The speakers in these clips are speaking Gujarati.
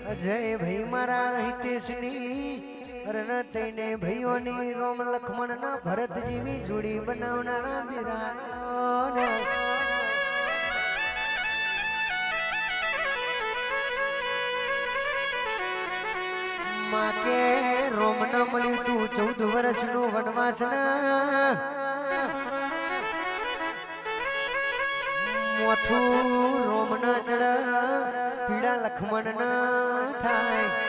અજય ભાઈ મારા હિતેશની રણ તઈને ભાઈઓની રોમ લખમણ ના ભરત જેવી જોડી બનાવનારા દીરા માકે રોમ ન મળ્યું તું 14 વર્ષનું વનવાસ ના મોથું રોમ ના ચડ પીડા લખમણ ના થાય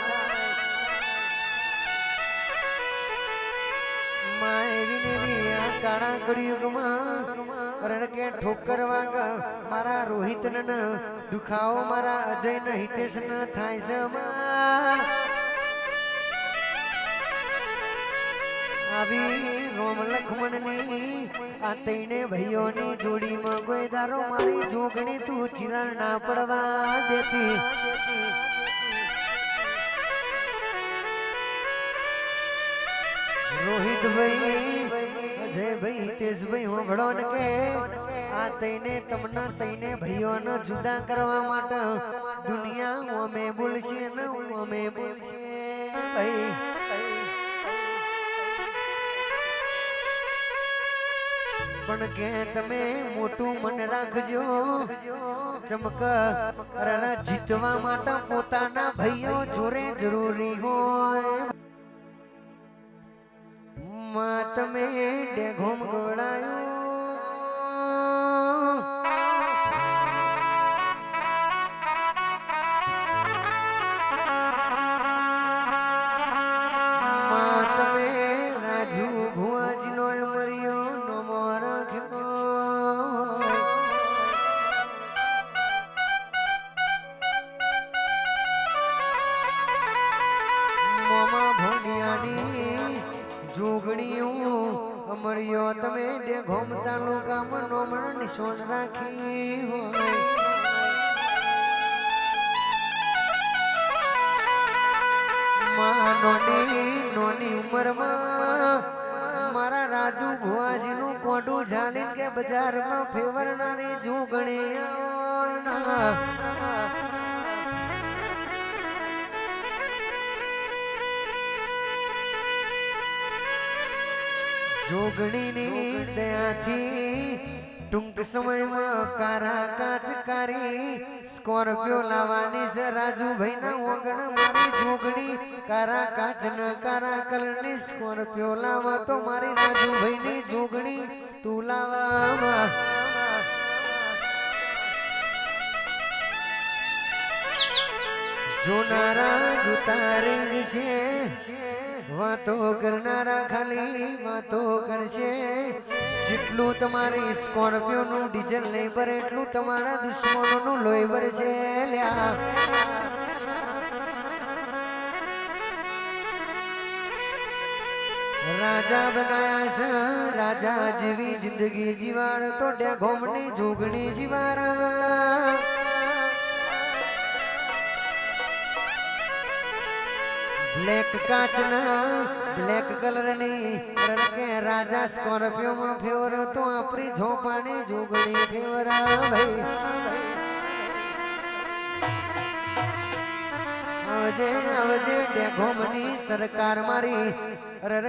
કાળા કળિયુગમાં રણકે ઠોકર વાગ મારા રોહિત ન દુખાવો મારા અજય ન હિતેશ ન થાય છે આવી રોમ લખમણની આ તઈને ભાઈઓની જોડીમાં કોઈ દારો મારી જોગણી તું ચિરાણ ના પડવા દેતી રોહિત ભાઈ અજય ભાઈ હિતેશ ભાઈ હોંભળો ને કે આ તઈને તમને તઈને ભાઈઓને જુદા કરવા માટે દુનિયા અમે બોલશે ને અમે બોલશે ભાઈ પણ કે તમે મોટું મન રાખજો ચમક જીતવા માટે પોતાના ભાઈઓ જોરે જરૂરી હોય તમે ડેઘોમ ગોળાયો તમે રાજુ ભુવાજીનો મર્યો નમો રાખ્યો મોમા ભોડિયાની જોગણીયું અમરિયો તમે ડેઘોમ તાલુકામાં નોમણ નિશાન રાખી હોય નોની ઉંમરમાં મારા રાજુ ભુવાજીનું કોડું ઝાલીને કે બજારમાં ફેવરનારી જોગણી જોગણીની દયાથી ટૂંક સમયમાં કારા કાચ કારી સ્કોર્પિયો લાવવાની છે રાજુભાઈ ના ઓગણ મારી જોગણી કારા કાચ ના કારા કલરની સ્કોર્પિયો લાવા તો મારી રાજુભાઈ ની જોગણી તું લાવા જોનારા જુતારે છે વાતો કરનારા ખાલી વાતો કરશે જેટલું તમારી સ્કોર્પિયો નું ડીઝલ નહીં ભરે એટલું તમારા દુશ્મનો નું લોહી ભરશે લ્યા રાજા બનાયા છે રાજા જેવી જિંદગી જીવાડ તો ડેઘોમની જોગણી જીવાડ બ્લેક કાચના બ્લેક કલરની કે રાજા સ્કોર્પિયો માં ફેવર તો આપણી ઝોપાની જોગણી ફેવરા ભાઈ આવજે આવજે ડેઘોમની સરકાર મારી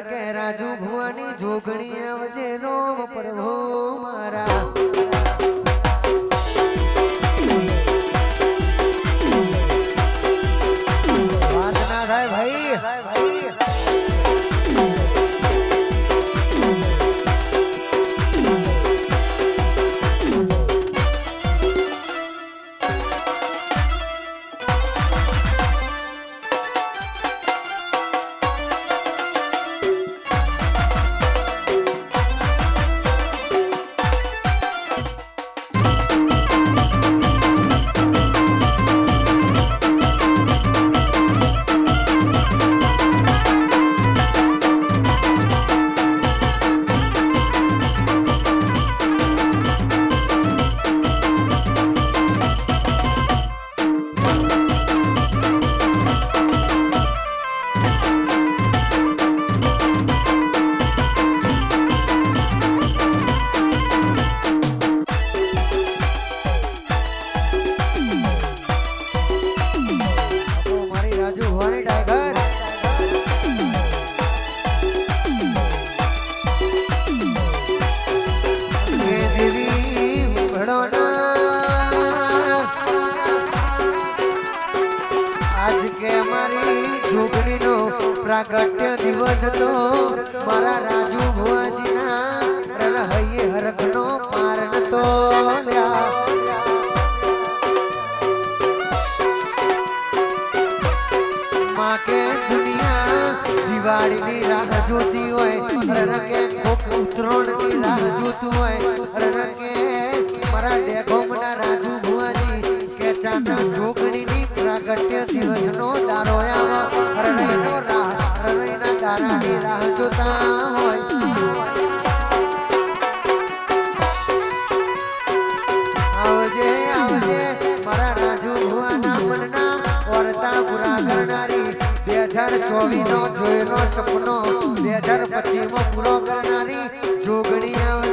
કે રાજુ ભુવાની જોગણી આવજે રોમ પ્રભુ મારા પ્રાગટ્ય દિવસ તો મારા રાજુ ભુવાજીના રલહૈયે હરખનો પાર નતો લ્યા કે દુનિયા દિવાળીની રાહ જોતી હોય રણકે કોક ઉતરોણની રાહ જોતું હોય રણકે મારા ડેગોમના રાજુ ભુવાજી કે ચાના જોગણીની પ્રાગટ્ય દિવસનો દારો આવે રણઈનો રણઈના દારાની રાહ જોતા હોય આવજે આવજે મારા રાજુ ભુવાના મનના વર્તા પૂરા કરનારી 2024 નો જોયેલો સપનો 2025 માં પૂરો કરનારી જોગણી આવે